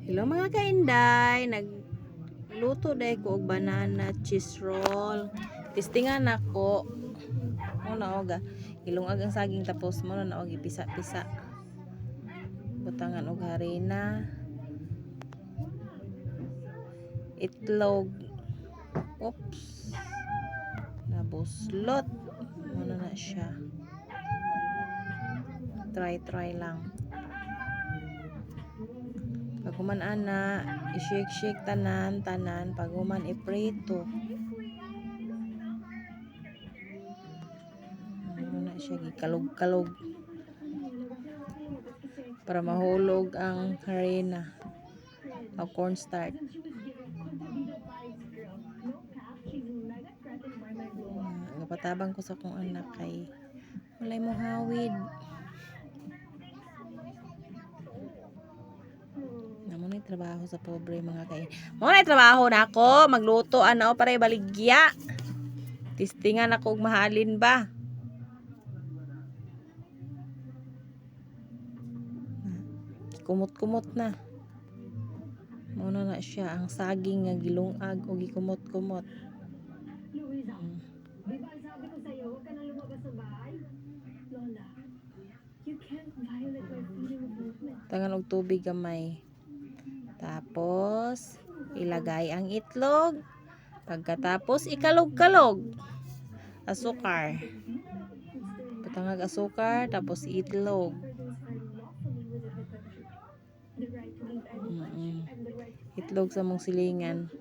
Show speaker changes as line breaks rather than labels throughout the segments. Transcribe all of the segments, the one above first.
Hello mga kainday, nagluto dahil ko og banana cheese roll. Testingan ako. Muna og ilungag ang saging tapos muna na og ipisa-pisa. Butangan og harina. Itlog. Oops. Nabuslot. Muna na siya. Try lang. Pagkuman ana, i-shake tanan pagkuman iprito. Muna siya gikalog-kalog para mahulog ang harina o cornstarch. Napatabang ko sa kong anak kay walay mo hawid. Namunay trabaho sa pobre mga kay. Munay trabaho na ako, magluto ana o para ibaligya. Tistingan ako og mahalin ba. Kumot-kumot na. Muna na siya ang saging nga gilungag o gikumot-kumot. Tangan og tubig gamay. Tapos ilagay ang itlog. Pagkatapos ikalog-kalog. Asukar. Patangag asukar tapos itlog. Itlog sa mong silingan.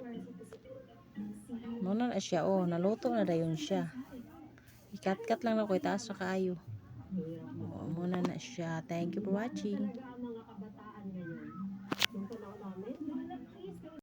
Muna na siya, oh, naluto na dayon siya. Ikat-kat lang na ko, itaas na kaayo. Muna na siya. Thank you for watching.